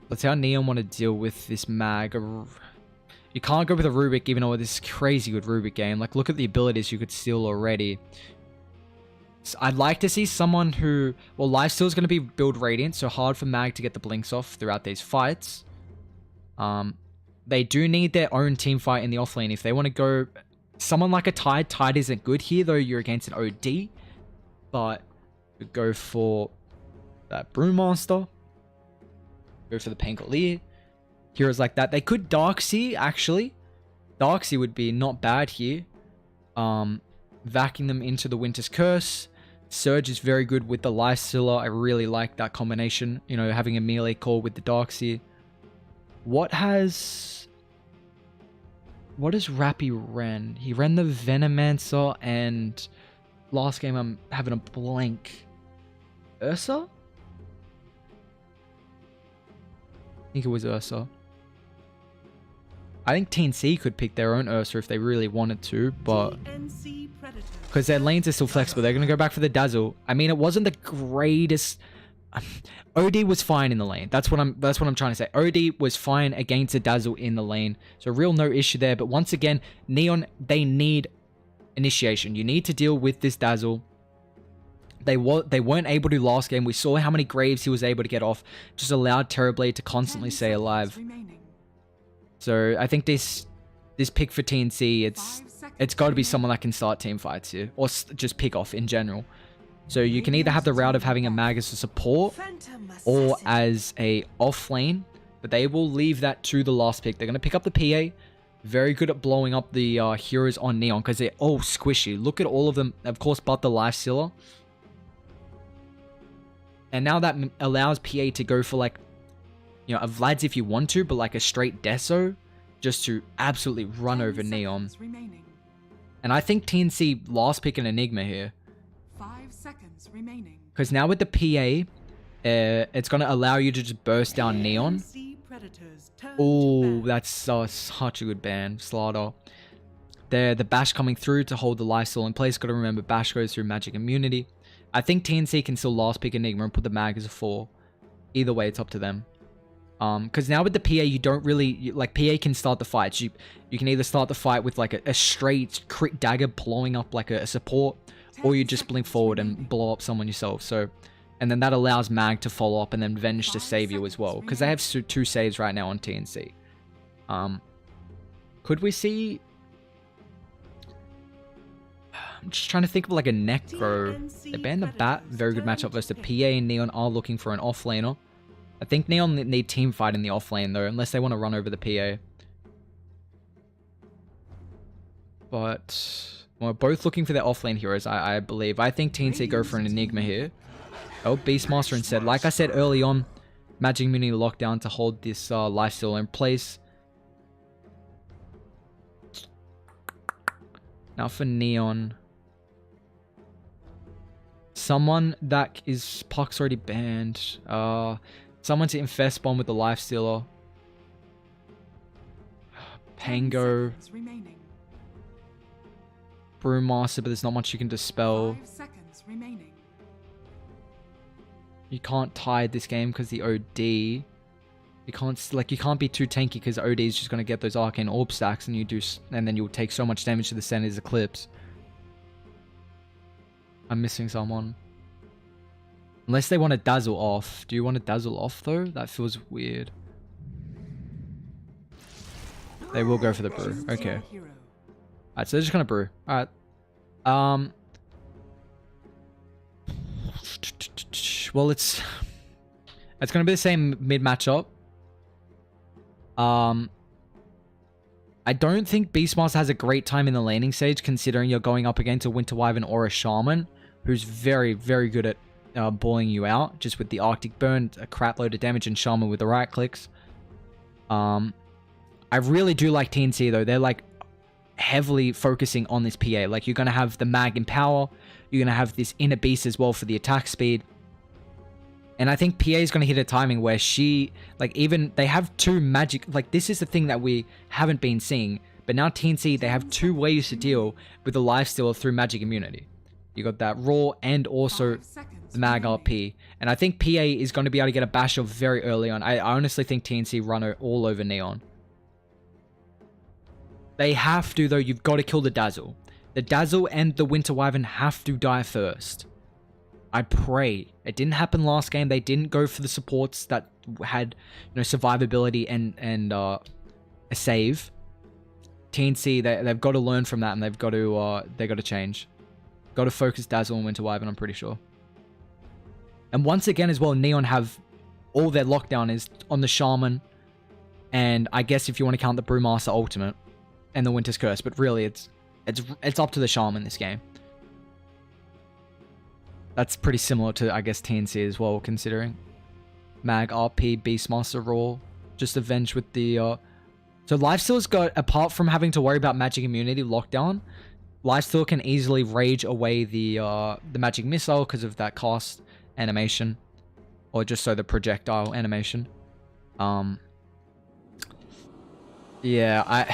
Let's see how Neon want to deal with this mag. You can't go with a Rubik, even though this is crazy good Rubik game. Like, look at the abilities you could steal already. So I'd like to see someone who... Well, Lifesteal is going to be build Radiant, so hard for mag to get the blinks off throughout these fights. They do need their own team fight in the offlane. If they want to go... Someone like a Tide. Tide isn't good here, though you're against an OD. But go for that Brewmaster. Go for the Pangolier. Heroes like that. They could Darkseer, actually. Darkseer would be not bad here. Vacuum them into the Winter's Curse. Surge is very good with the Lifestealer. I really like that combination. You know, having a melee core with the Darkseer. What does Rappy Ren? He ran the Venomancer, and last game I'm having a blank. Ursa? I think it was Ursa. I think TNC could pick their own Ursa if they really wanted to, but because their lanes are still flexible, they're going to go back for the Dazzle. I mean, it wasn't the greatest. OD was fine in the lane. That's what I'm trying to say. OD was fine against the Dazzle in the lane, so real no issue there. But once again, Neon, they need initiation. You need to deal with this Dazzle. They weren't able to last game. We saw how many Graves he was able to get off. Just allowed Terrorblade to constantly stay alive. So I think this pick for TNC, it's got to be someone that can start team fights here, or just pick off in general. So you can either have the route of having a mag as a support or as a off lane, but they will leave that to the last pick. They're going to pick up the PA. Very good at blowing up the heroes on Neon because they're all squishy. Look at all of them, of course, but the Lifestealer. And now that allows PA to go for, like, you know, a Vlad's if you want to, but like a straight Deso, just to absolutely run over Neon. And I think TNC last pick an Enigma here. 5 seconds remaining. Because now with the PA, it's going to allow you to just burst down Neon. Oh, that's such a good ban. Slaughter. The Bash coming through to hold the Lifesteal in place. Got to remember, Bash goes through magic immunity. I think TNC can still last pick Enigma and put the mag as a 4. Either way, it's up to them. Because now with the PA, you don't really... Like, PA can start the fights. You can either start the fight with, like, a straight crit dagger blowing up, like, a support, or you just blink forward and blow up someone yourself. So, and then that allows mag to follow up and then Venge to save you as well. Because they have 2 saves right now on TNC. Could we see... I'm just trying to think of like a Necro. They banned the Bat. Very good matchup versus the PA, and Neon are looking for an offlaner. I think Neon need team fight in the offlane though, unless they want to run over the PA. But we're both looking for their offlane heroes, I believe. I think TNC go for an Enigma here. Oh, Beastmaster instead. Like I said early on, Magic Immunity lockdown to hold this Lifesteal in place. Now for Neon. Someone that is... Puck's already banned. Someone to Infest Bomb with the Lifestealer. Pango. Brewmaster, but there's not much you can dispel. 5 seconds remaining. You can't tide this game because the OD. You can't be too tanky because OD is just going to get those Arcane Orb stacks and then you'll take so much damage to the center's Eclipse. I'm missing someone. Unless they want to Dazzle off. Do you want to Dazzle off though? That feels weird. They will go for the Brew. Okay. Alright, so they're just going to Brew. Alright. Well, it's going to be the same mid matchup. I don't think Beastmaster has a great time in the laning stage, considering you're going up against a Winter Wyvern or a Shaman, who's very, very good at bullying you out, just with the Arctic Burn, a crap load of damage, and Shaman with the right clicks. I really do like TNC though. They're like heavily focusing on this PA. Like, you're going to have the Mag in power, you're going to have this Inner Beast as well for the attack speed. And I think PA is going to hit a timing where she, like, even they have 2 magic, like, this is the thing that we haven't been seeing. But now TNC, they have 2 ways to deal with the Lifesteal through magic immunity. You got that Raw and also 5 seconds the Mag remaining. RP. And I think PA is going to be able to get a bash off very early on. I honestly think TNC run all over Neon. They have to, though. You've got to kill the Dazzle. The Dazzle and the Winter Wyvern have to die first. I pray. It didn't happen last game. They didn't go for the supports that had, survivability and a save. TNC, they've got to learn from that, and they've got to change. Got to focus Dazzle and Winter Wyvern, I'm pretty sure. And once again as well, Neon have all their lockdown is on the Shaman, and I guess if you want to count the Brewmaster Ultimate and the Winter's Curse, but really it's up to the Shaman this game. That's pretty similar to, I guess, TNC as well, considering Mag, RP, Beastmaster, Raw, just Avenge with the... So Lifesteal's got, apart from having to worry about magic immunity lockdown, Lifesteal can easily rage away the magic missile because of that cost animation, or just so the projectile animation. Yeah,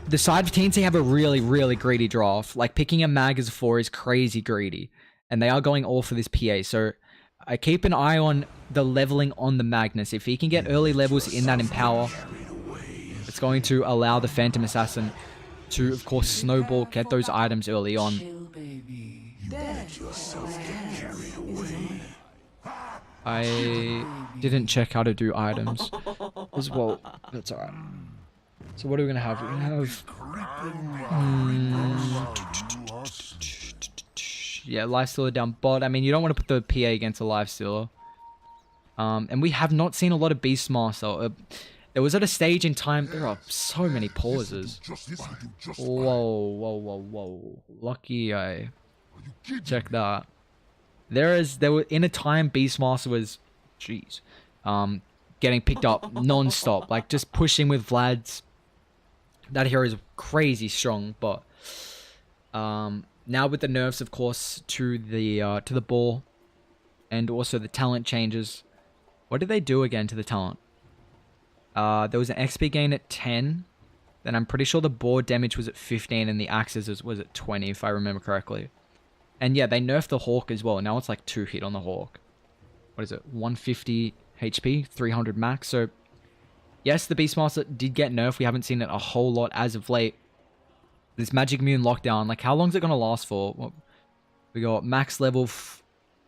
the side of TNC have a really, really greedy draft. Like, picking a Mag as a 4 is crazy greedy. And they are going all for this PA. So, I keep an eye on the leveling on the Magnus. If he can get early levels in that Empower, it's going to allow the Phantom Assassin to, of course, snowball, get those items early on. I didn't check how to do items as well. That's alright. So what are we gonna have? We're gonna have... yeah, Lifestealer down bot. I mean, you don't want to put the PA against a Lifestealer. And we have not seen a lot of Beastmaster. There was at a stage in time... There are so many pauses. Whoa. Lucky I... Check that. There were in a time Beastmaster was... Jeez. Getting picked up non-stop. Like, just pushing with Vlad's... That hero is crazy strong, but now with the nerfs, of course, to the ball, and also the talent changes. What did they do again to the talent? There was an XP gain at 10. Then I'm pretty sure the board damage was at 15, and the axes was at 20, if I remember correctly. And yeah, they nerfed the Hawk as well. Now it's like 2 hit on the Hawk. What is it? 150 HP, 300 max. So yes, the Beastmaster did get nerfed. We haven't seen it a whole lot as of late. This Magic Immune lockdown, like, how long is it going to last for? Well, we got max level...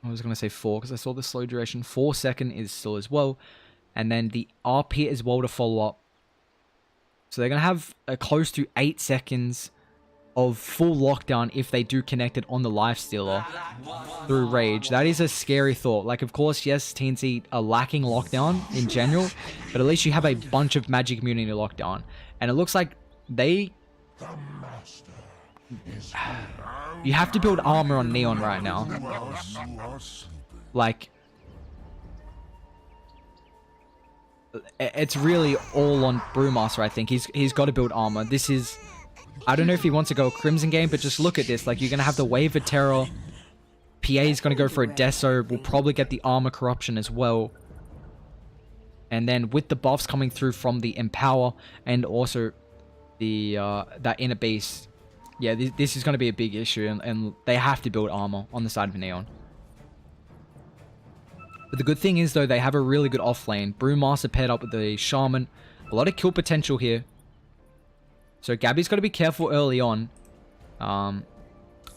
I was going to say 4 because I saw the slow duration. 4 second is still as well. And then the RP as well to follow up. So they're going to have close to 8 seconds of full lockdown if they do connect it on the Lifestealer through Rage. That is a scary thought. Like, of course, yes, TNC are lacking lockdown in general, but at least you have a bunch of magic immunity lockdown. And it looks like they... You have to build armor on Neon right now. Like... It's really all on Brewmaster, I think. He's got to build armor. This is... I don't know if he wants to go Crimson game, but just look at this. Like, you're going to have the Wave of Terror. PA is going to go for a Deso. We'll probably get the Armor Corruption as well. And then with the buffs coming through from the Empower and also the that Inner Beast. Yeah, this is going to be a big issue. And they have to build armor on the side of Neon. But the good thing is, though, they have a really good off lane. Brewmaster paired up with the Shaman. A lot of kill potential here. So Gabby's got to be careful early on. Of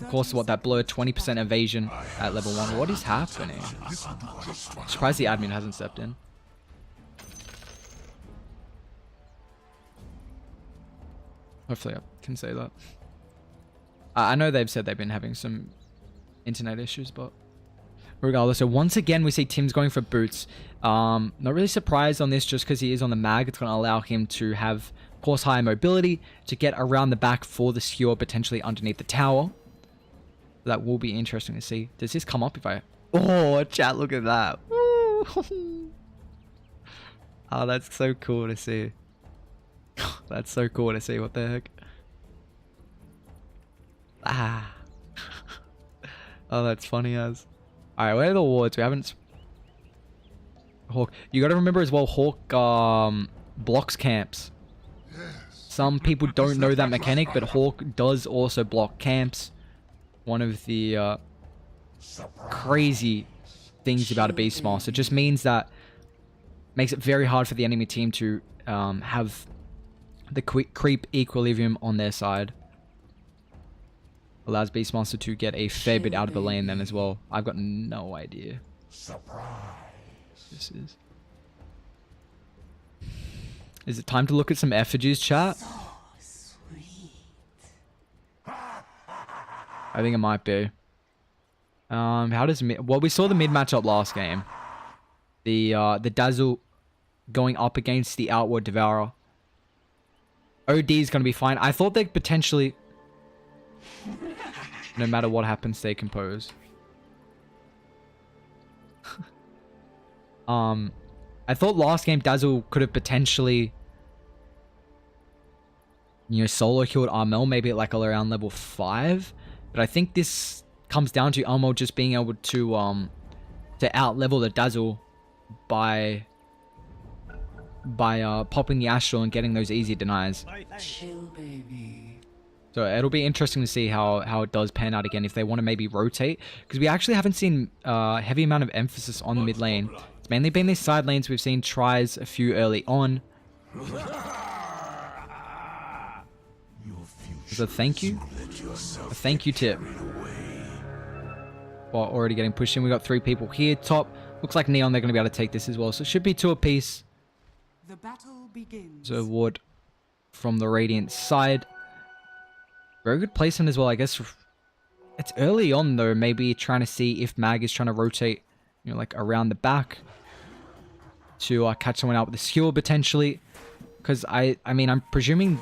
course, what, that blur 20% evasion at level 1. What is happening? Surprised the admin hasn't stepped in. Hopefully I can say that. I know they've said they've been having some internet issues, but regardless. So once again, we see Tim's going for boots. Not really surprised on this just because he is on the mag. It's going to allow him to have... course, higher mobility to get around the back for the skewer, potentially underneath the tower. That will be interesting to see. Does this come up if I... Oh, chat, look at that. Oh, that's so cool to see. That's so cool to see. What the heck? Ah. Oh, that's funny as. Alright, where are the wards? We haven't... Hawk. You got to remember as well, Hawk blocks camps. Some people don't know that mechanic, but Hawk does also block camps. One of the crazy things about a Beastmaster. It just means that makes it very hard for the enemy team to have the creep equilibrium on their side. Allows Beastmaster to get a fair bit out of the lane then as well. I've got no idea. This is. Is it time to look at some effigies, chat? I think it might be. How does mid? Well, we saw the mid matchup last game. The Dazzle going up against the Outward Devourer. OD is going to be fine. I thought they'd potentially, no matter what happens, stay composed. I thought last game Dazzle could have potentially, solo killed Armel maybe at like around level 5. But I think this comes down to Armel just being able to out level the Dazzle by popping the Astral and getting those easy denies. Chill, baby. So it'll be interesting to see how it does pan out again if they want to maybe rotate. Because we actually haven't seen a heavy amount of emphasis on the mid lane. It's mainly been these side lanes. We've seen tries a few early on. So thank you. A thank you tip. Well, already getting pushed in. We got 3 people here. Top. Looks like Neon, they're going to be able to take this as well. So it should be 2 apiece. The battle begins. So Ward from the Radiant side. Very good placement as well, I guess. It's early on though. Maybe trying to see if Mag is trying to rotate, like around the back to catch someone out with a skewer potentially. Because I mean, I'm presuming.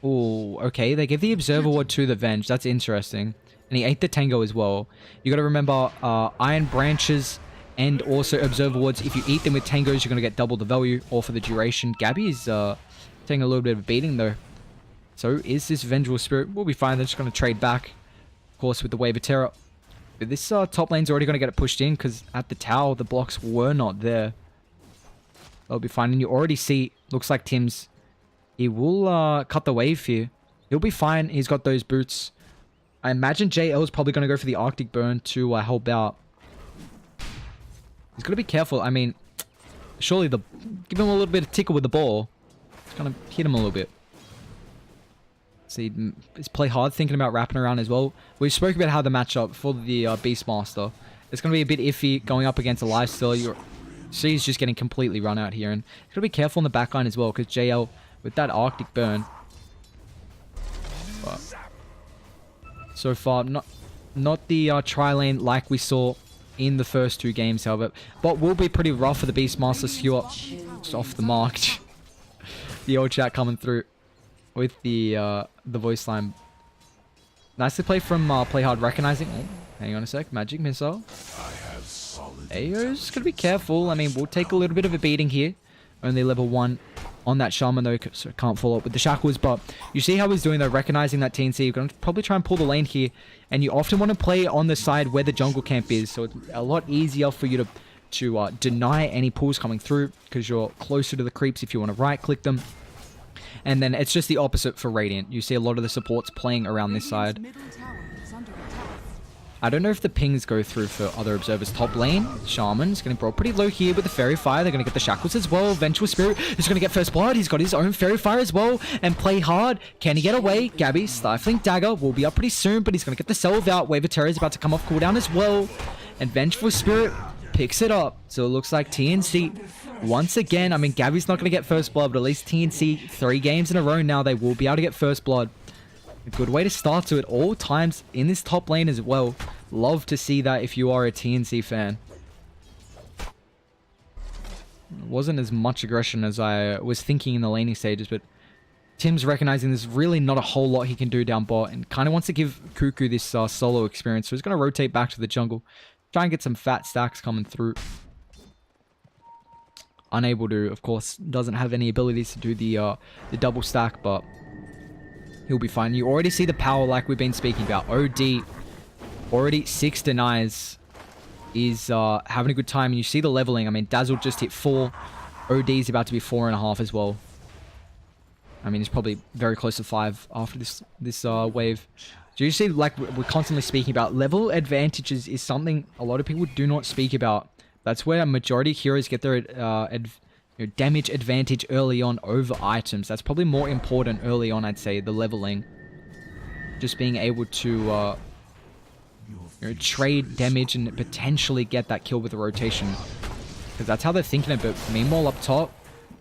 Oh, okay. They give the Observer Ward to the Venge. That's interesting. And he ate the Tango as well. You got to remember, Iron Branches and also Observer Wards. If you eat them with Tangos, you're going to get double the value, or for the duration. Gabby is taking a little bit of a beating though. So is this Vengeful Spirit? We'll be fine. They're just going to trade back, of course, with the Wave of Terror. But this top lane's already going to get it pushed in because at the tower, the blocks were not there. They'll be fine. And you already see, looks like Tim's, he will cut the wave here. He'll be fine. He's got those boots. I imagine JL is probably going to go for the Arctic Burn to help out. He's got to be careful. I mean, surely give him a little bit of tickle with the ball. It's going to hit him a little bit. See, it's play hard, thinking about wrapping around as well. We spoke about how the matchup for the Beastmaster. It's going to be a bit iffy going up against a lifesteal. She's just getting completely run out here. And you've got to be careful on the backline as well, because JL, with that Arctic Burn. But so far, not the tri-lane like we saw in the first 2 games, however. But will be pretty rough for the Beastmaster. Skewer just off the mark. The old chat coming through with the voice line. Nicely played from Play Hard, recognizing. Oh, hang on a sec. Magic Missile. Ayo's gonna be careful. I mean, we'll take a little bit of a beating here. Only level 1 on that Shaman though, so can't follow up with the Shackles. But you see how he's doing though, recognizing that TNC. You're gonna probably try and pull the lane here, and you often want to play on the side where the jungle camp is, so it's a lot easier for you to deny any pulls coming through because you're closer to the creeps if you want to right click them. And then it's just the opposite for Radiant. You see a lot of the supports playing around this side. I don't know if the pings go through for other observers. Top lane, Shaman's getting brought pretty low here with the Fairy Fire. They're going to get the Shackles as well. Vengeful Spirit is going to get first blood. He's got his own Fairy Fire as well. And Play Hard. Can he get away? Gabby, Stifling Dagger will be up pretty soon, but he's going to get the Salve out. Wave of Terror is about to come off cooldown as well. And Vengeful Spirit picks it up. So it looks like TNC, once again, I mean, Gabby's not going to get first blood, but at least TNC, 3 games in a row now, they will be able to get first blood. A good way to start to at all times in this top lane as well. Love to see that if you are a TNC fan. It wasn't as much aggression as I was thinking in the laning stages, but Tim's recognizing there's really not a whole lot he can do down bot and kind of wants to give Cuckoo this solo experience. So he's going to rotate back to the jungle. Try and get some fat stacks coming through. Unable to, of course, doesn't have any abilities to do the double stack, but he'll be fine. You already see the power like we've been speaking about. OD, already 6 denies, is having a good time. And you see the leveling. I mean, Dazzle just hit 4. OD is about to be 4.5 as well. I mean, he's probably very close to 5 after this wave. So you see, like we're constantly speaking about, level advantages is something a lot of people do not speak about. That's where a majority of heroes get their damage advantage early on over items. That's probably more important early on, I'd say, the leveling. Just being able to trade damage and potentially get that kill with the rotation. Because that's how they're thinking it. But meanwhile, up top,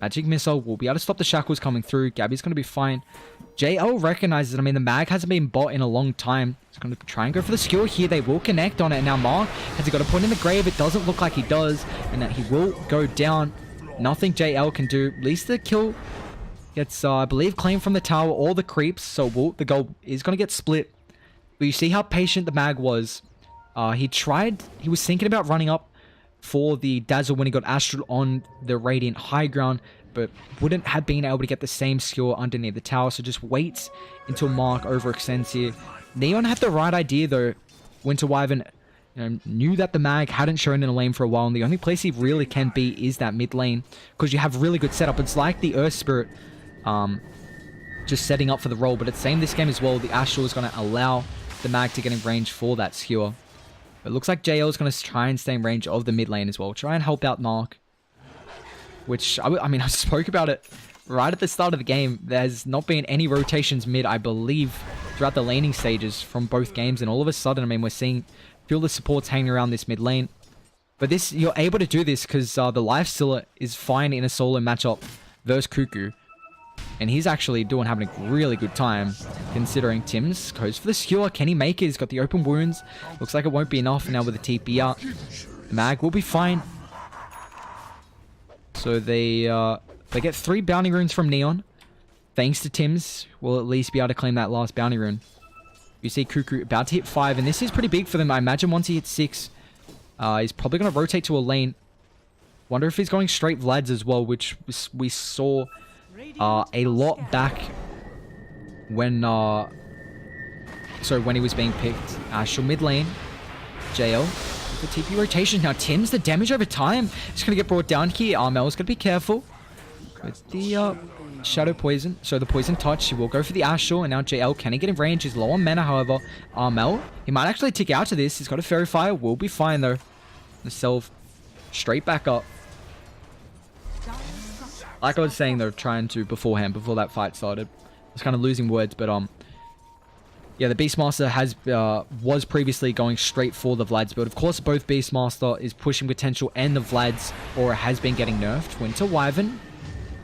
Magic Missile will be able to stop the shackles coming through. Gabby's going to be fine. JL recognizes it. I mean, the mag hasn't been bought in a long time. He's going to try and go for the skewer here. They will connect on it. Now, Mark, has he got a point in the grave? It doesn't look like he does. And that he will go down. Nothing JL can do. At least the kill gets, I believe, claimed from the tower or the creeps. So the goal is going to get split. But you see how patient the mag was. He was thinking about running up for the Dazzle when he got Astral on the Radiant high ground, but wouldn't have been able to get the same skill underneath the tower, so just waits until Mark overextends here. Neon had the right idea though. Winter Wyvern knew that the mag hadn't shown in a lane for a while, and the only place he really can be is that mid lane, because you have really good setup. It's like the Earth Spirit just setting up for the role, but it's the same this game as well. The Astral is going to allow the mag to get in range for that skewer. It looks like JL is going to try and stay in range of the mid lane as well. Try and help out Mark. Which, I mean, I spoke about it right at the start of the game. There's not been any rotations mid, I believe, throughout the laning stages from both games. And all of a sudden, I mean, we're seeing a few of the supports hanging around this mid lane. But this, you're able to do this because the Lifestealer is fine in a solo matchup versus Cuckoo. And he's actually having a really good time, considering Tims goes for the skewer. Can he make it? He's got the open wounds. Looks like it won't be enough now with the TP out. The mag will be fine. So they get 3 bounty runes from Neon. Thanks to Tims, we'll at least be able to claim that last bounty rune. You see Cuckoo about to hit 5, and this is pretty big for them. I imagine once he hits 6, he's probably going to rotate to a lane. Wonder if he's going straight Vlad's as well, which we saw a lot back when when he was being picked. Astral mid lane. JL with the TP rotation. Now Tim's the damage over time. It's going to get brought down here. Armel's going to be careful with the Shadow Poison. So the Poison Touch. He will go for the Astral. And now JL, can he get in range? He's low on mana, however. Armel, he might actually tick out to this. He's got a Fairy Fire. Will be fine though. The Self straight back up. Like I was saying though, trying to before that fight started. I was kind of losing words, but yeah, the Beastmaster was previously going straight for the Vlad's build. Of course, both Beastmaster is pushing potential and the Vlad's aura has been getting nerfed. Winter Wyvern,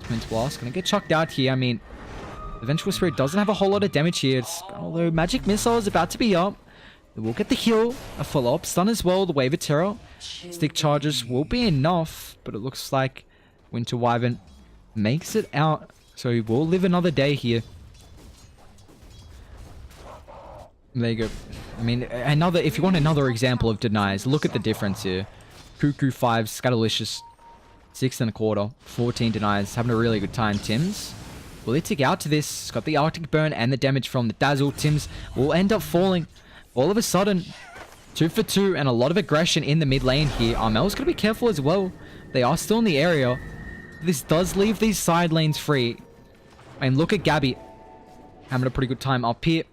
Winter Blast, gonna get chucked out here. I mean, the Vengeful Spirit doesn't have a whole lot of damage here. Although Magic Missile is about to be up. They will get the heal, a follow-up stun as well, the Wave of Terror. Stick charges will be enough, but it looks like Winter Wyvern makes it out, so he will live another day here. There you go. I mean, if you want another example of denies, look at the difference here. Cuckoo 5, Scatterlicious 6 1/4, 14 denies, having a really good time. Tims, will he tick out to this? He's got the Arctic Burn and the damage from the Dazzle. Tims will end up falling. All of a sudden, 2 for 2 and a lot of aggression in the mid lane here. Armel's going to be careful as well. They are still in the area. This does leave these side lanes free. And look at Gabby having a pretty good time up here.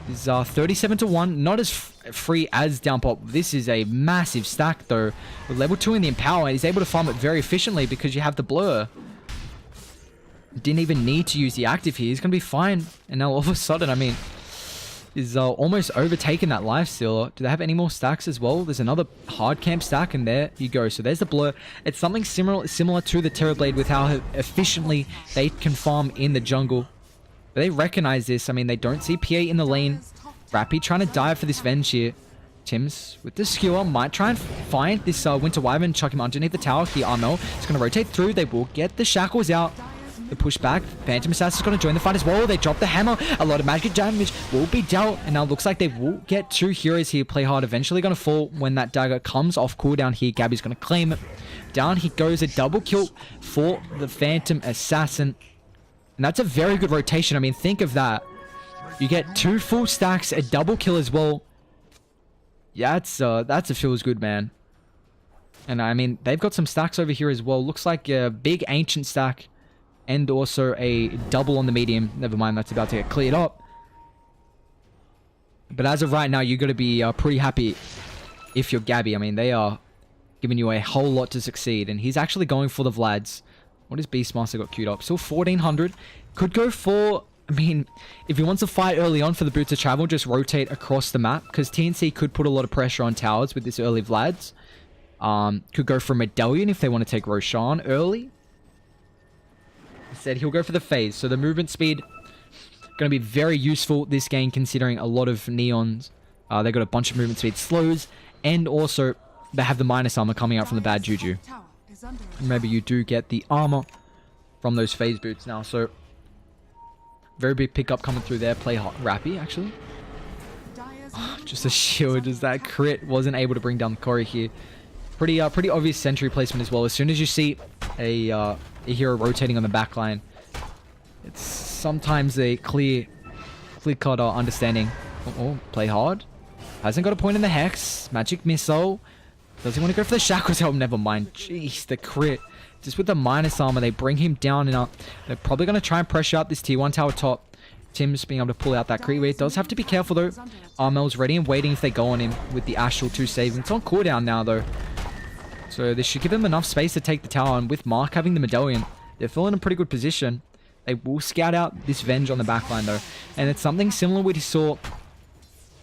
This is 37-1. Not as free as Downpop. This is a massive stack though. With level 2 in the Empower, he's able to farm it very efficiently because you have the Blur. Didn't even need to use the active here. He's going to be fine. And now all of a sudden, I mean, is almost overtaken that Lifestealer. Do they have any more stacks as well? There's another hard camp stack, and there you go. So there's the Blur. It's something similar to the Terrorblade with how efficiently they can farm in the jungle. But they recognize this. I mean, they don't see PA in the lane. Rappy trying to dive for this Venge here. Tims with the skewer might try and find this Winter Wyvern, chuck him underneath the tower here. Armel is going to rotate through. They will get the shackles out. The pushback. Phantom Assassin is going to join the fight as well. They drop the hammer. A lot of magic damage will be dealt. And now it looks like they will get 2 heroes here. Play hard. Eventually going to fall when that dagger comes off cooldown here. Gabby's going to claim it. Down he goes. A double kill for the Phantom Assassin. And that's a very good rotation. I mean, think of that. You get 2 full stacks, a double kill as well. Yeah, that's a feels good, man. And I mean, they've got some stacks over here as well. Looks like a big ancient stack. and also a double on the medium. Never mind, that's about to get cleared up. But as of right now, you got to be pretty happy if you're Gabby. I mean, they are giving you a whole lot to succeed. And he's actually going for the Vlads. What is Beastmaster got queued up? Still 1400. Could go for... I mean, if he wants to fight early on for the Boots of Travel, just rotate across the map. Because TNC could put a lot of pressure on towers with this early Vlads. Could go for Medallion if they want to take Roshan early. Instead, he'll go for the phase. So the movement speed going to be very useful this game, considering a lot of Neons. They got a bunch of movement speed slows. And also, they have the minus armor coming out from the bad Juju. Maybe you do get the armor from those phase boots now. So, very big pickup coming through there. Play hot. Rappy, actually. Just a shield. Just that crit. Wasn't able to bring down Corey here. Pretty obvious sentry placement as well. As soon as you see a hero rotating on the back line, it's sometimes a clear-cut understanding. Oh, play hard. Hasn't got a point in the Hex. Magic Missile. Does he want to go for the Shackles? Oh, never mind. Jeez, the crit. Just with the minus armor, they bring him down. And they're probably going to try and pressure out this tier 1 tower top. Tim's being able to pull out that crit. He does have to be careful, though. Armel's ready and waiting if they go on him with the Astral 2 save. It's on cooldown now, though. So this should give them enough space to take the tower. And with Mark having the Medallion, they're still in a pretty good position. They will scout out this Venge on the backline, though. And it's something similar we saw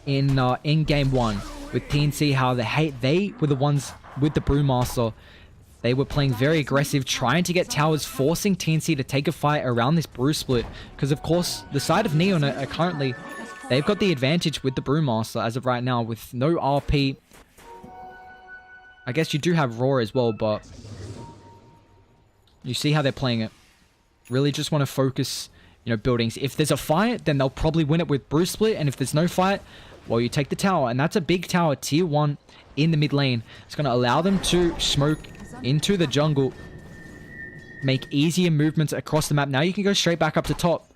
in game 1 with TNC, how they were the ones with the Brewmaster. They were playing very aggressive, trying to get towers, forcing TNC to take a fight around this Brew split. Because, of course, the side of Neon are currently... They've got the advantage with the Brewmaster as of right now with no RP. I guess you do have Roar as well, but... You see how they're playing it. Really just want to focus, you know, buildings. If there's a fight, then they'll probably win it with Brew split. And if there's no fight, well, you take the tower. And that's a big tower, tier 1 in the mid lane. It's going to allow them to smoke into the jungle, make easier movements across the map. Now you can go straight back up to top.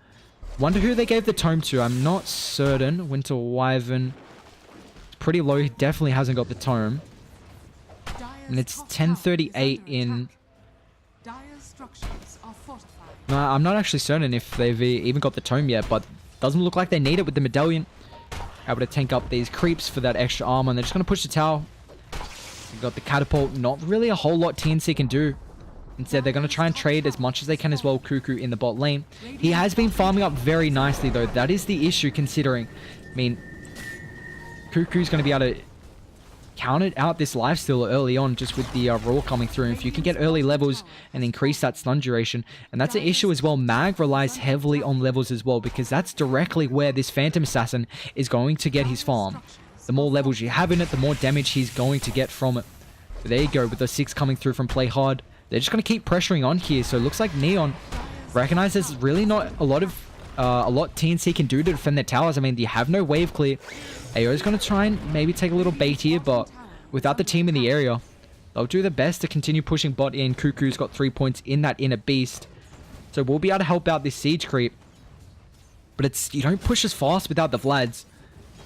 Wonder who they gave the tome to. I'm not certain. Winter Wyvern. It's pretty low. He definitely hasn't got the tome. And it's 10:38 in... No, I'm not actually certain if they've even got the tome yet, but doesn't look like they need it with the Medallion. Able to tank up these creeps for that extra armor, and they're just going to push the tower. They've got the catapult. Not really a whole lot TNC can do. Instead, they're going to try and trade as much as they can as well. Cuckoo in the bot lane. He has been farming up very nicely, though. That is the issue, considering... I mean, Cuckoo's going to be able to counter out this lifesteal early on, just with the Roar coming through. And if you can get early levels and increase that stun duration. And that's an issue as well. Mag relies heavily on levels as well, because that's directly where this Phantom Assassin is going to get his farm. The more levels you have in it, the more damage he's going to get from it. But there you go, with the 6 coming through from Play Hard. They're just going to keep pressuring on here. So it looks like Neon recognize there's really not a lot TNC can do to defend their towers. I mean, you have no wave clear. AO's going to try and maybe take a little bait here, but without the team in the area, they'll do their best to continue pushing bot in. Cuckoo's got 3 points in that inner beast. So we'll be able to help out this siege creep. But you don't push as fast without the Vlads.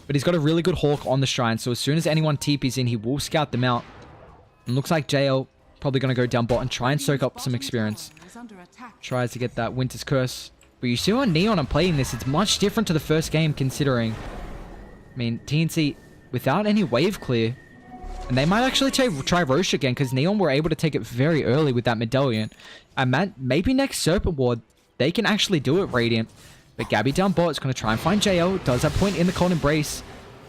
But he's got a really good Hawk on the Shrine. So as soon as anyone TP's in, he will scout them out. And looks like JL probably going to go down bot and try and soak up some experience. Tries to get that Winter's Curse. But you see on Neon I'm playing this, it's much different to the first game, considering... I mean, TNC, without any wave clear... And they might actually try Roche again, because Neon were able to take it very early with that Medallion. And maybe next Serpent Ward, they can actually do it, Radiant. But Gabby down bot is going to try and find JL. Does have point in the Cold Embrace.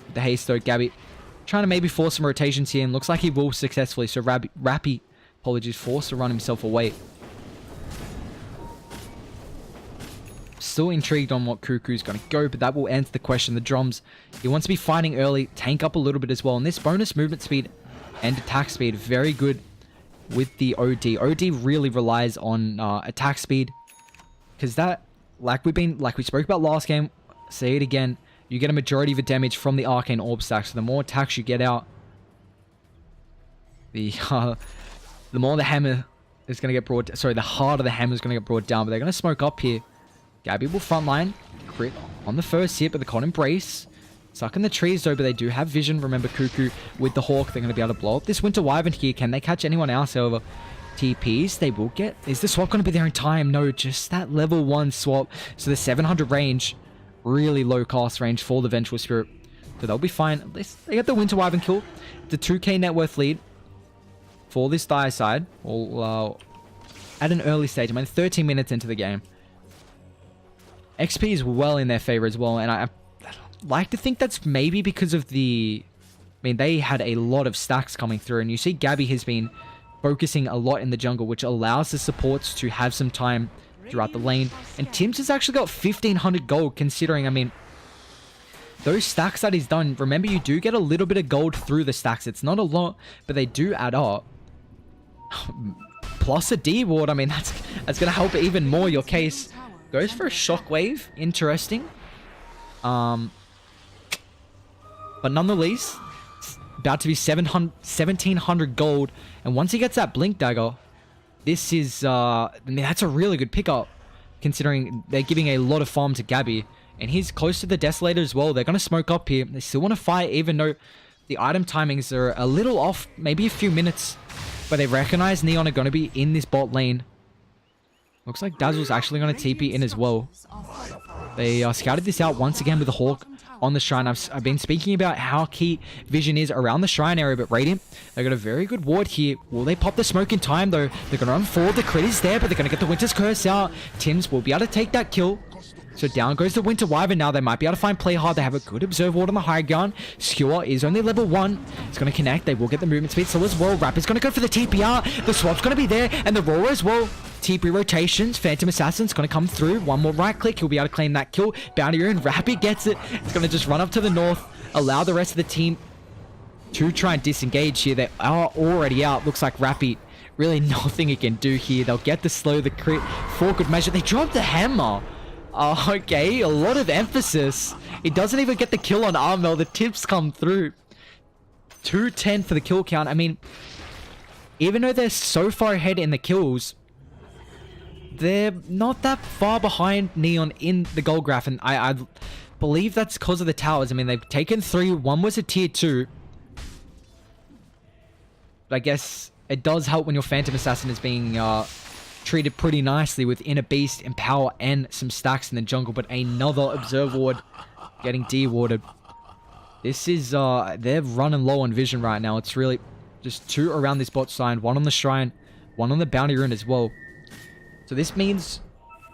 With the haste though, Gabby trying to maybe force some rotations here, and looks like he will successfully. So Rappy, apologies, forced to run himself away. Still intrigued on what Cuckoo's going to go, but that will answer the question. The drums, he wants to be fighting early, tank up a little bit as well. And this bonus movement speed and attack speed, very good with the OD. OD really relies on attack speed, because that, like we spoke about last game, say it again, you get a majority of the damage from the Arcane Orb stack. So the more attacks you get out, the more the hammer is going to get brought... Sorry, the harder the hammer is going to get brought down. But they're going to smoke up here. Gabby will frontline. Crit on the first hit, but the Cold Embrace. Stuck in the trees though, but they do have vision. Remember, Cuckoo with the Hawk, they're going to be able to blow up this Winter Wyvern here. Can they catch anyone else, however? TPs. They will get... Is the swap going to be there in time? No, just that level 1 swap. So the 700 range, really low cast range for the Vengeful Spirit. So they'll be fine. At least they get the Winter Wyvern kill. The 2k net worth lead for this Dire side. All at an early stage. I mean, 13 minutes into the game. XP is well in their favor as well. And I like to think that's maybe because of the... I mean, they had a lot of stacks coming through. And you see Gabby has been focusing a lot in the jungle, which allows the supports to have some time throughout the lane. And Tim's has actually got 1500 gold, considering, I mean, those stacks that he's done, remember, you do get a little bit of gold through the stacks. It's not a lot, but they do add up. Plus a D ward, I mean, that's going to help even more your case. Goes for a shockwave. Interesting. But nonetheless, it's about to be 1700 gold. And once he gets that Blink Dagger, this is, I mean, that's a really good pickup, considering they're giving a lot of farm to Gabby. And he's close to the Desolator as well. They're going to smoke up here. They still want to fight, even though the item timings are a little off, maybe a few minutes. But they recognize Neon are going to be in this bot lane. Looks like Dazzle's actually going to TP in as well. They scouted this out once again with the Hawk on the Shrine. I've been speaking about how key vision is around the Shrine area, but Radiant, they got a very good ward here. Will they pop the smoke in time, though? They're going to run forward. The crit is there, but they're going to get the Winter's Curse out. Tims will be able to take that kill. So down goes the Winter Wyvern now. They might be able to find play hard. They have a good Observe Ward on the high ground. Skewer is only level 1. It's going to connect. They will get the movement speed. So as well, Rapper's going to go for the TPR. The swap's going to be there. And the Roar as well. TP rotations. Phantom Assassin's going to come through. One more right click. He'll be able to claim that kill. Bounty Rune. Rapper gets it. It's going to just run up to the north. Allow the rest of the team to try and disengage here. They are already out. Looks like Rappy, really nothing he can do here. They'll get the slow, the crit for good measure. They dropped the hammer. Okay, a lot of emphasis. He doesn't even get the kill on Armel. The tips come through. 210 for the kill count. I mean, even though they're so far ahead in the kills, they're not that far behind Neon in the gold graph. And I believe that's because of the towers. I mean, they've taken 3. One was a tier 2. But I guess it does help when your Phantom Assassin is being... treated pretty nicely with Inner Beast, Empower, and some stacks in the jungle, but another Observe Ward getting de-warded. This is, they're running low on vision right now. It's really just 2 around this bot side, 1 on the Shrine, 1 on the Bounty Rune as well. So this means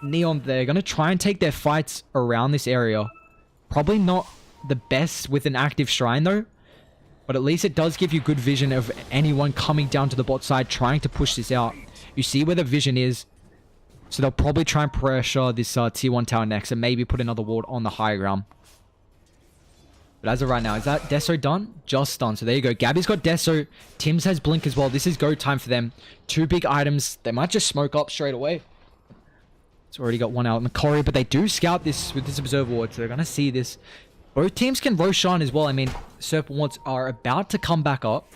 Neon, they're going to try and take their fights around this area. Probably not the best with an active Shrine though, but at least it does give you good vision of anyone coming down to the bot side trying to push this out. You see where the vision is. So they'll probably try and pressure this tier 1 tower next and maybe put another ward on the high ground. But as of right now, is that Deso done? Just done. So there you go. Gabby's got Deso. Tims has Blink as well. This is go time for them. 2 big items. They might just smoke up straight away. It's already got 1 out. Macquarie, but they do scout this with this Observer Ward. So they're going to see this. Both teams can Roshan as well. I mean, Serpent Wards are about to come back up.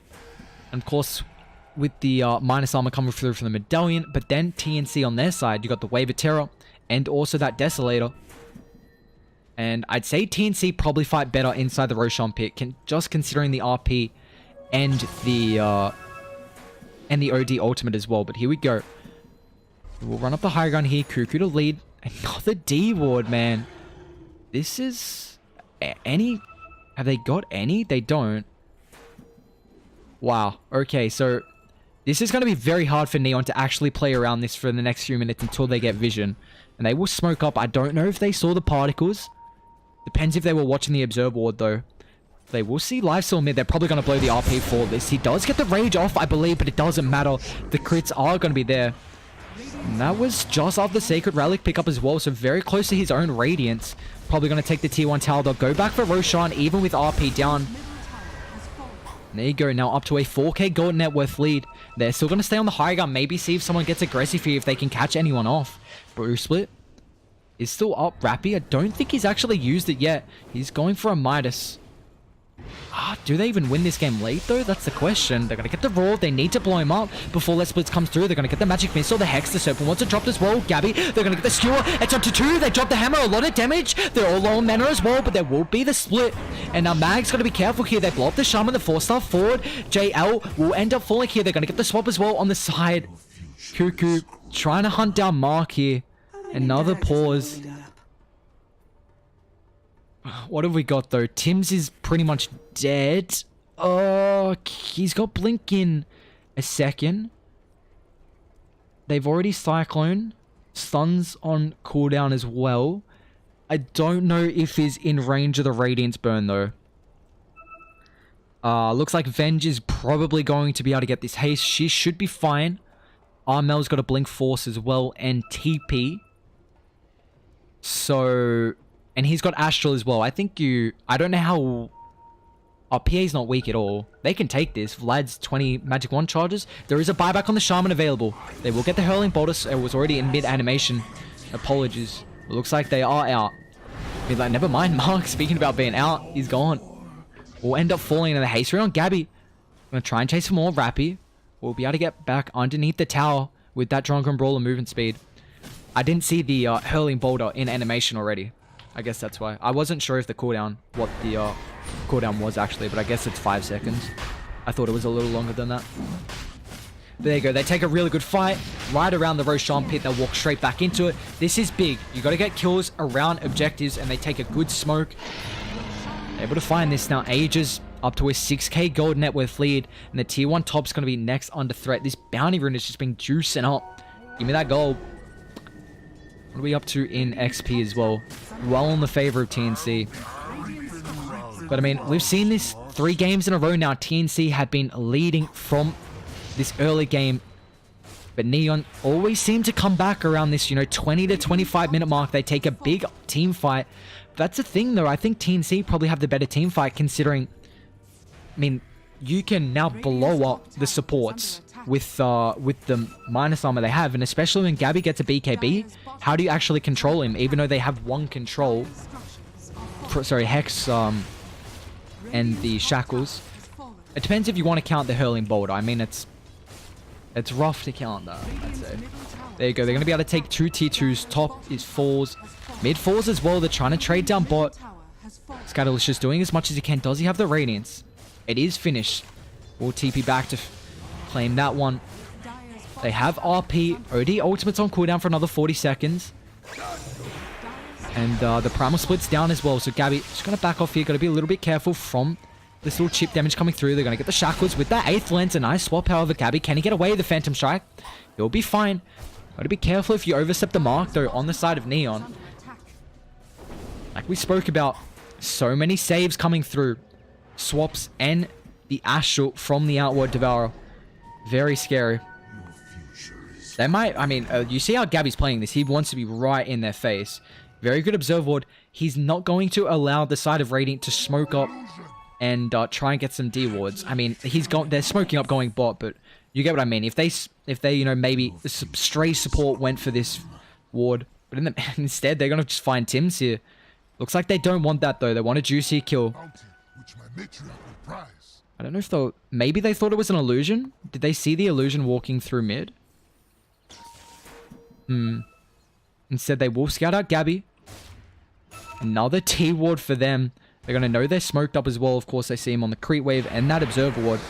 And of course, with the minus armor coming through from the Medallion, but then TNC on their side, you got the Wave of Terror and also that Desolator. And I'd say TNC probably fight better inside the Roshan pit, just considering the RP and the OD ultimate as well. But here we go. We'll run up the high ground here. Cuckoo to lead. Another D ward, man. This is any. Have they got any? They don't. Wow. Okay, so this is going to be very hard for Neon to actually play around this for the next few minutes until they get vision. And they will smoke up. I don't know if they saw the particles. Depends if they were watching the Observe Ward, though. They will see Lifesteal mid. They're probably going to blow the RP for this. He does get the Rage off, I believe, but it doesn't matter. The crits are going to be there. And that was just off the Sacred Relic pickup as well, so very close to his own Radiance. Probably going to take the tier 1 tower. They'll go back for Roshan, even with RP down. There you go, now up to a 4k gold net worth lead. They're still going to stay on the high ground, maybe see if someone gets aggressive here, if they can catch anyone off. Brew Split is still up. Rappy, I don't think he's actually used it yet. He's going for a Midas. Do they even win this game late though? That's the question. They're going to get the Roar. They need to blow him up before Let's Blitz comes through. They're going to get the Magic Missile, the Hex, the Serpent wants to drop as well. Gabby, they're going to get the Skewer. It's up to 2. They drop the Hammer. A lot of damage. They're all low on mana as well, but there will be the split. And now Mag's got to be careful here. They blow up the Shaman, the 4-star forward. JL will end up falling here. They're going to get the swap as well on the side. Cuckoo trying to hunt down Mark here. Another pause. What have we got though? Tim's is pretty much dead. Oh, he's got Blink in a second. They've already Cyclone. Sun's on cooldown as well. I don't know if he's in range of the Radiance burn though. Looks like Venge is probably going to be able to get this haste. She should be fine. Armel's got a Blink Force as well and TP. So, and he's got Astral as well. I don't know how... Our PA's not weak at all. They can take this. Vlad's 20 Magic Wand charges. There is a buyback on the Shaman available. They will get the Hurling Bolus. It was already in mid-animation. Apologies. It looks like they are out. I mean, like, never mind, Mark. Speaking about being out, he's gone. We'll end up falling into the haste on Gabby. I'm going to try and chase for more Rappy. We'll be able to get back underneath the tower with that Drunken Brawler movement speed. I didn't see the Hurling Boulder in animation already. I guess that's why. I wasn't sure if the cooldown, what the cooldown was actually, but I guess it's 5 seconds. I thought it was a little longer than that. There you go. They take a really good fight right around the Roshan pit. They'll walk straight back into it. This is big. You got to get kills around objectives, and they take a good smoke. Able to find this now. Ages up to a 6k gold net worth lead, and the tier 1 top's going to be next under threat. This bounty rune has just been juicing up. Give me that gold. What are we up to in XP as well? Well in the favor of TNC. But I mean, we've seen this 3 games in a row now. TNC have been leading from this early game. But Neon always seem to come back around this, 20 to 25 minute mark. They take a big team fight. That's the thing though. I think TNC probably have the better team fight considering... I mean, you can now blow up the supports with the minus armor they have. And especially when Gabby gets a BKB, how do you actually control him? Even though they have one control. Sorry, Hex and the Shackles. It depends if you want to count the Hurling Boulder. I mean, it's rough to count though, I'd say. There you go. They're going to be able to take 2 T2s. Top is falls. Mid falls as well. They're trying to trade down bot. Scatterlicious doing as much as he can. Does he have the Radiance? It is finished. We'll TP back to claim that one. They have RP. OD ultimate's on cooldown for another 40 seconds. And the Primal splits down as well. So Gabby just going to back off here. Got to be a little bit careful from this little chip damage coming through. They're going to get the Shackles with that 8th lens. A nice swap, however. Gabby, can he get away with the Phantom Strike? He'll be fine. Got to be careful if you overstep the mark, though, on the side of Neon. Like we spoke about, so many saves coming through. Swaps and the Astral from the Outward Devourer. Very scary. They might, I mean, you see how Gabby's playing this. He wants to be right in their face. Very good Observe Ward. He's not going to allow the side of Radiant to smoke up and try and get some D wards. I mean, they're smoking up going bot, but you get what I mean. If they, maybe stray support went for this ward, but instead they're gonna just find Tim's here. Looks like they don't want that though. They want a juicy kill. I don't know if maybe they thought it was an illusion. Did they see the illusion walking through mid? Instead, they will scout out Gabby. Another T ward for them. They're going to know they're smoked up as well. Of course, they see him on the Creep Wave and that Observer ward.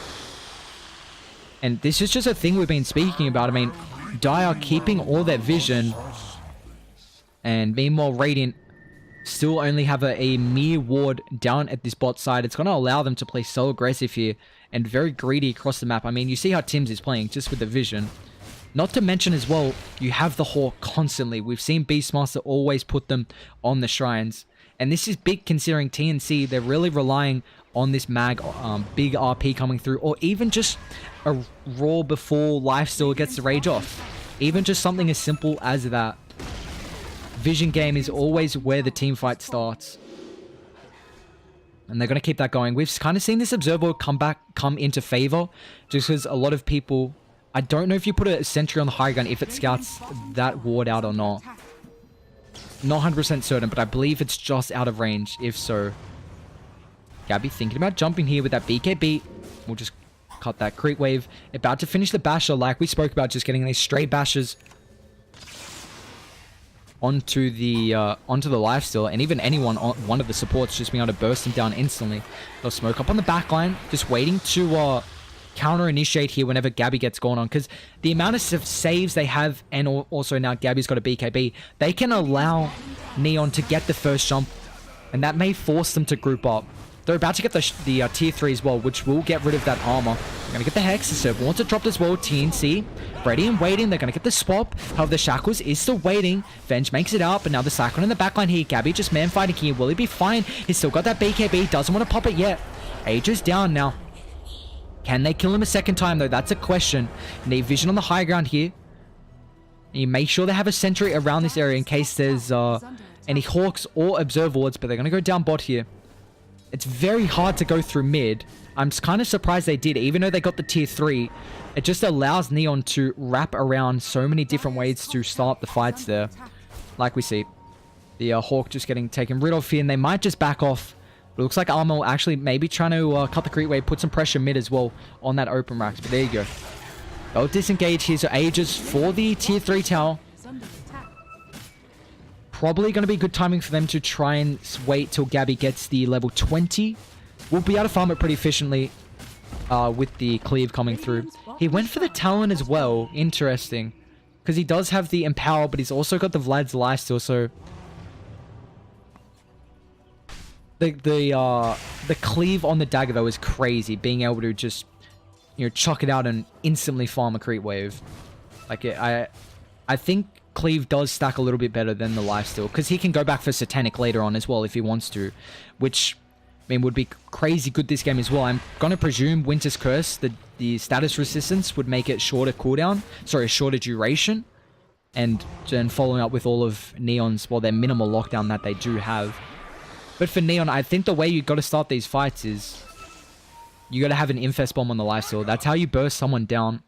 And this is just a thing we've been speaking about. I mean, Dire keeping all their vision. And meanwhile, Radiant still only have a mere ward down at this bot side. It's going to allow them to play so aggressive here. And very greedy across the map. I mean, you see how Tim's is playing just with the vision. Not to mention as well, you have the Hawk constantly. We've seen Beastmaster always put them on the shrines. And this is big considering TNC, they're really relying on this mag, big RP coming through. Or even just a Raw before Lifesteal gets the rage off. Even just something as simple as that. Vision game is always where the team fight starts. And they're going to keep that going. We've kind of seen this Observer come into favor. Just because a lot of people... I don't know if you put a sentry on the high gun if it scouts that ward out or not. Not 100% certain, but I believe it's just out of range, if so. Gabby thinking about jumping here with that BKB. We'll just cut that Creep Wave. About to finish the Basher, like we spoke about, just getting these stray Bashers onto the lifesteal, and even anyone on one of the supports just being able to burst them down instantly. They'll smoke up on the back line, just waiting to counter initiate here whenever Gabby gets going on, because the amount of saves they have, and also now Gabby's got a BKB, they can allow Neon to get the first jump, and that may force them to group up. They're about to get the tier 3 as well, which will get rid of that armor. They're going to get the Hex. The server wants to drop as well. TNC, ready and waiting. They're going to get the swap. However, the Shackles is still waiting. Venge makes it out, but now the Cyclone in the backline here. Gabby just man fighting here. Will he be fine? He's still got that BKB. Doesn't want to pop it yet. Aegis down now. Can they kill him a second time, though? That's a question. Need vision on the high ground here. And you make sure they have a sentry around this area in case there's any Hawks or Observe Wards, but they're going to go down bot here. It's very hard to go through mid. I'm kind of surprised they did, even though they got the tier 3. It just allows Neon to wrap around so many different ways to start the fights there. Like we see. The Hawk just getting taken rid of here, and they might just back off. But it looks like Armor actually maybe trying to cut the creep wave, put some pressure mid as well on that open racks. But there you go. They'll disengage here, so Aegis for the tier 3 tower. Probably going to be good timing for them to try and wait till Gabby gets the level 20. We'll be able to farm it pretty efficiently with the cleave coming through. He went for the Talon as well. Interesting. Because he does have the Empower, but he's also got the Vlad's lifesteal, so... The cleave on the dagger, though, is crazy. Being able to just, you know, chuck it out and instantly farm a creep wave. Like, I think... Cleave does stack a little bit better than the lifesteal, because he can go back for Satanic later on as well if he wants to, which I mean would be crazy good this game as well. I'm gonna presume Winter's Curse, the status resistance, would make it shorter cooldown, sorry, shorter duration, and then following up with all of Neon's, well, their minimal lockdown that they do have. But for Neon, I think the way you got to start these fights is you got to have an Infest Bomb on the lifesteal. That's how you burst someone down.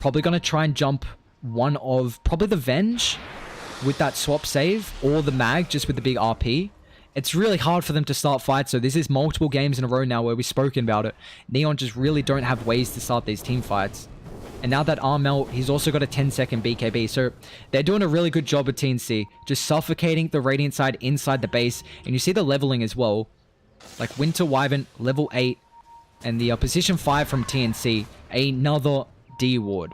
Probably gonna try and jump one of probably the Venge with that swap save, or the Mag just with the big RP. It's really hard for them to start fights, so this is multiple games in a row now where we've spoken about it. Neon just really don't have ways to start these team fights. And now that Armel, he's also got a 10-second BKB, so they're doing a really good job at TNC, just suffocating the Radiant side inside the base. And you see the leveling as well, like Winter Wyvern level 8, and the position 5 from TNC, another D ward.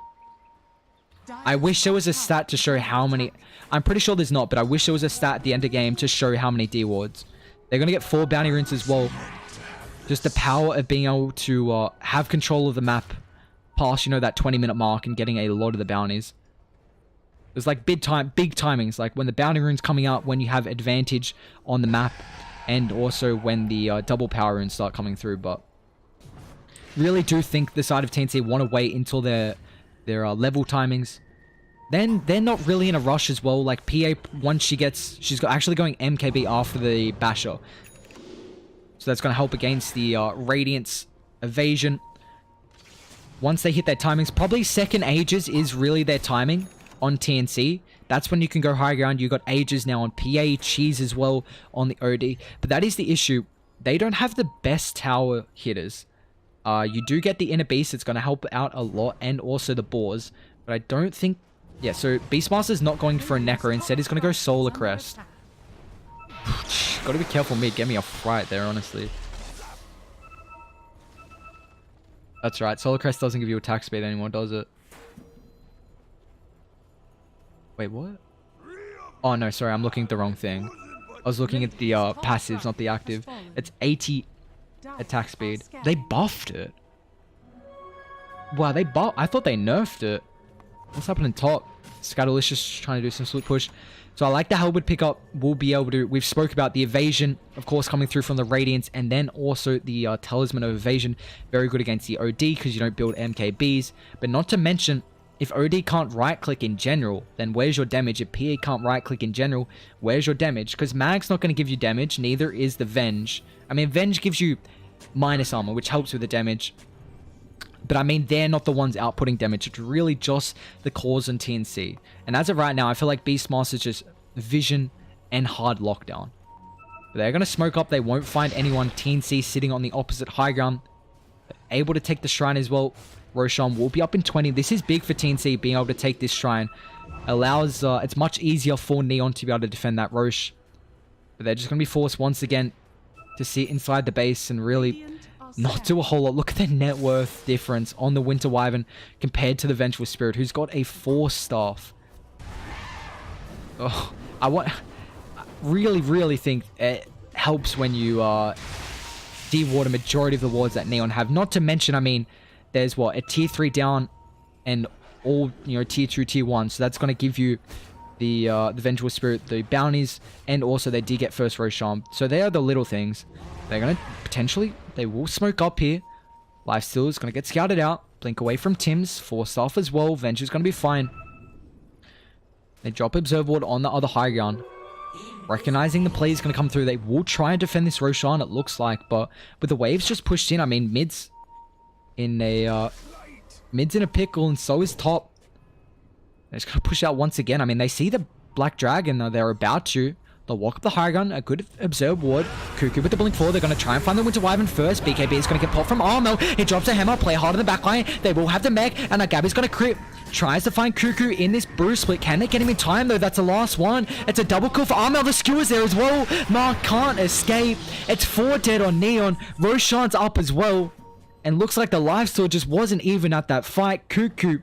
I wish there was a stat to show how many... I'm pretty sure there's not, but I wish there was a stat at the end of the game to show how many D wards. They're going to get 4 bounty runes as well. Just the power of being able to have control of the map past, you know, that 20-minute mark and getting a lot of the bounties. There's like big timings, like when the bounty rune's coming out, when you have advantage on the map, and also when the double power runes start coming through. But really do think the side of TNC want to wait until their level timings. Then they're not really in a rush as well. Like PA, once she's actually going MKB after the Basher, so that's going to help against the Radiant's evasion. Once they hit their timings, probably second Aegis is really their timing on TNC. That's when you can go high ground. You got Aegis now on PA, Cheese as well on the OD. But that is the issue. They don't have the best tower hitters. You do get the Inner Beast. It's going to help out a lot, and also the Boars. But I don't think... Yeah, so Beastmaster's not going for a Necker. Instead, he's going to go Solar Crest. Got to be careful mid. Get me a fright there, honestly. That's right. Solar Crest doesn't give you attack speed anymore, does it? Wait, what? Oh, no, sorry. I'm looking at the wrong thing. I was looking at the passives, not the active. It's 80 attack speed. They buffed it. Wow, I thought they nerfed it. What's happening top? Scatterlicious trying to do some split push. So I like the Halberd pickup. We'll be able to... We've spoke about the evasion, of course, coming through from the Radiance, and then also the Talisman of Evasion. Very good against the OD because you don't build MKBs. But not to mention, if OD can't right-click in general, then where's your damage? If PA can't right-click in general, where's your damage? Because Mag's not going to give you damage, neither is the Venge. I mean, Venge gives you minus armor, which helps with the damage. But I mean, they're not the ones outputting damage. It's really just the cores and TNC. And as of right now, I feel like Beastmaster's just vision and hard lockdown. But they're going to smoke up. They won't find anyone. TNC sitting on the opposite high ground. Able to take the shrine as well. Roshan will be up in 20. This is big for TNC, being able to take this shrine. Allows, it's much easier for Neon to be able to defend that Rosh. But they're just going to be forced once again to sit inside the base and really not do a whole lot. Look at the net worth difference on the Winter Wyvern compared to the Vengeful Spirit, who's got a 4 staff. Oh, I really think it helps when you deward a majority of the wards that Neon have. Not to mention, I mean, there's what, a tier 3 down and all, you know, tier 2, tier 1. So that's going to give you the Vengeful Spirit, the bounties, and also they did get first Roshan. So they are the little things. They're going to potentially, they will smoke up here. Lifesteal is going to get scouted out. Blink away from Tim's. 4 staff as well. Venture's going to be fine. They drop Observe Ward on the other high ground. Recognizing the play is going to come through. They will try and defend this Roshan, it looks like. But with the waves just pushed in, I mean, mid's in a pickle, and so is top. They're just going to push out once again. I mean, they see the Black Dragon. They're about to. They'll walk up the high ground. A good Observe Ward. Cuckoo with the Blink 4. They're going to try and find the Winter Wyvern first. BKB is going to get popped from Armel. He drops a hammer. Play hard in the back line. They will have the mech. And now Gabby's going to crit. Tries to find Cuckoo in this Bruce split. Can they get him in time, though? That's the last one. It's a double kill for Armel. The skewer's there as well. Mark can't escape. It's 4 dead on Neon. Roshan's up as well. And looks like the lifesteal just wasn't even at that fight. Cuckoo.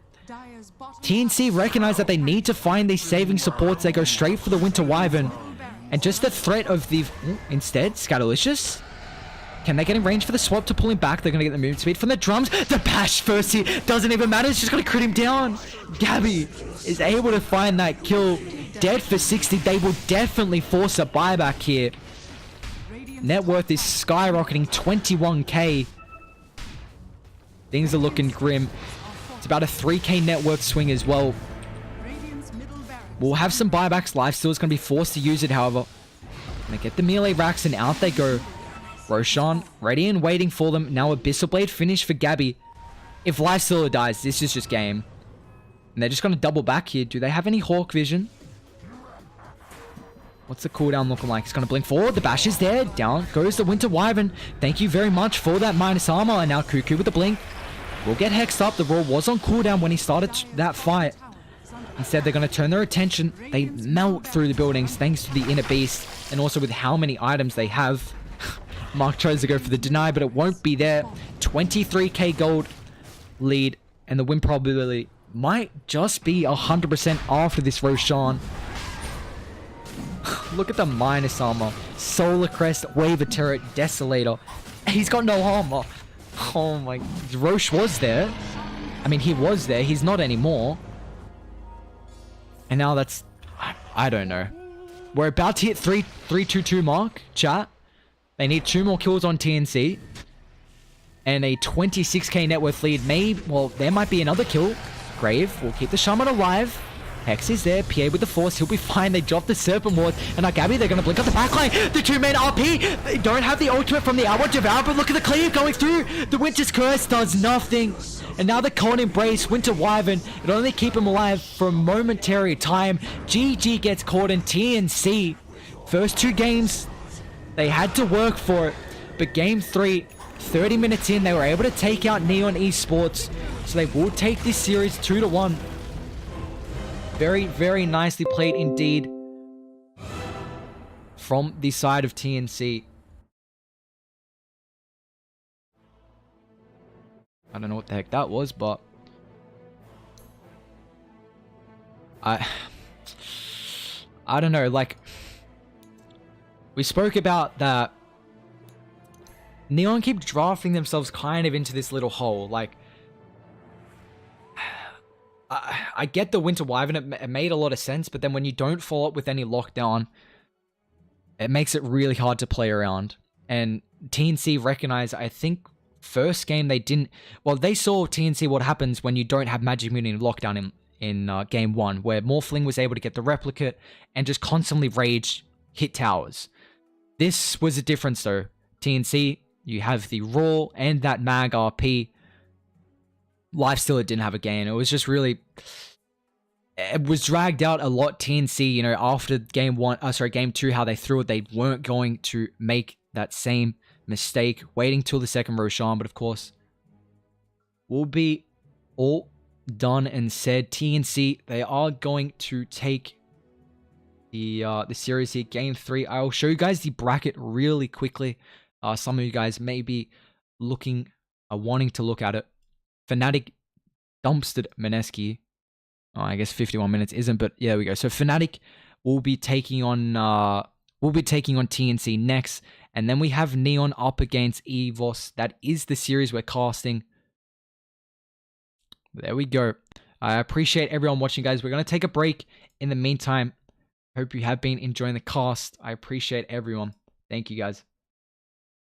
TNC recognize that they need to find these saving supports. They go straight for the Winter Wyvern. And just the threat of the... Instead, Scatterlicious. Can they get in range for the swap to pull him back? They're going to get the movement speed from the drums. The bash first hit doesn't even matter. It's just going to crit him down. Gabby is able to find that kill. Dead for 60. They will definitely force a buyback here. Net worth is skyrocketing. 21k. Things are looking grim. It's about a 3k net worth swing as well. We'll have some buybacks. Lifesteal is going to be forced to use it, however. They get the melee racks and out they go. Roshan ready and waiting for them. Now Abyssal Blade finish for Gabby. If Lifesteal dies, this is just game. And they're just going to double back here. Do they have any Hawk Vision? What's the cooldown looking like? It's going to blink forward. The bash is there. Down goes the Winter Wyvern. Thank you very much for that minus armor. And now Cuckoo with the blink. Will get hexed up. The Roar was on cooldown when he started that fight. Instead, they're going to turn their attention. They melt through the buildings thanks to the Inner Beast. And also with how many items they have. Mark tries to go for the deny, but it won't be there. 23k gold lead. And the win probability might just be 100% after this Roshan. Look at the minus armor. Solar Crest, Waver Turret, Desolator. He's got no armor. Oh my... Roche was there. I mean, he was there. He's not anymore. And now that's... I don't know. We're about to hit 322 mark, chat. They need 2 more kills on TNC. And a 26k net worth lead. Maybe... Well, there might be another kill. Grave will keep the Shaman alive. Hex is there. PA with the Force. He'll be fine. They drop the Serpent Ward. And now Gabby, they're going to blink up the backline. The 2-man RP. They don't have the ultimate from the Outward Devour, but look at the cleave going through. The Winter's Curse does nothing. And now the Cold Embrace, Winter Wyvern. It only keep him alive for a momentary time. GG gets caught in TNC. First 2 games, they had to work for it. But game 3, 30 minutes in, they were able to take out Neon Esports. So they will take this series 2-1. Very, very nicely played indeed from the side of TNC. I don't know what the heck that was, but I don't know, like, we spoke about that Neon keep drafting themselves kind of into this little hole. Like, I get the Winter Wyvern, it made a lot of sense, but then when you don't follow up with any lockdown, it makes it really hard to play around. And TNC recognized, I think, first game they didn't... Well, they saw TNC what happens when you don't have Magic Immunity lockdown in game 1, where Morphling was able to get the replicate and just constantly rage, hit towers. This was a difference though. TNC, you have the Raw and that Mag RP. Lifesteal, it didn't have a gain. It was just really... It was dragged out a lot, TNC, you know, after game 2, how they threw it. They weren't going to make that same mistake, waiting till the second Roshan, but of course, will be all done and said. TNC, they are going to take the series here, game 3. I'll show you guys the bracket really quickly. Some of you guys may be wanting to look at it. Fnatic dumpstered Mineski. Oh, I guess 51 minutes isn't, but yeah, there we go. So Fnatic will be taking on TNC next, and then we have Neon up against EVOS. That is the series we're casting. There we go. I appreciate everyone watching, guys. We're gonna take a break in the meantime. Hope you have been enjoying the cast. I appreciate everyone. Thank you, guys.